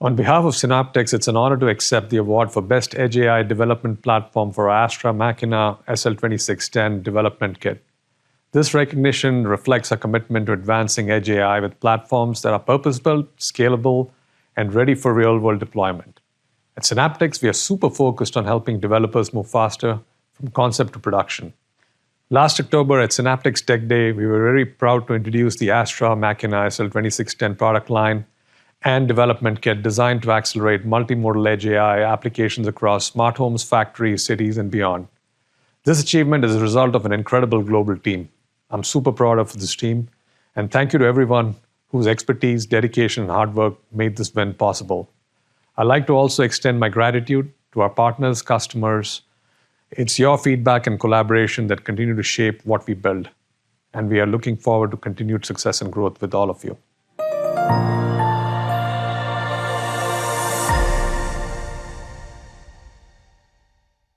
On behalf of Synaptics, it's an honor to accept the award for Best Edge AI Development Platform for our Astra Machina SL2600 Development Kit. This recognition reflects our commitment to advancing Edge AI with platforms that are purpose-built, scalable, and ready for real-world deployment. At Synaptics, we are super focused on helping developers move faster from concept to production. Last October at Synaptics Tech Day, we were very proud to introduce the Astra Machina SL2600 product line and development kit designed to accelerate multimodal Edge AI applications across smart homes, factories, cities, and beyond. This achievement is a result of an incredible global team. I'm super proud of this team, and thank you to everyone whose expertise, dedication, and hard work made this win possible. I'd like to also extend my gratitude to our partners, customers. It's your feedback and collaboration that continue to shape what we build, and we are looking forward to continued success and growth with all of you.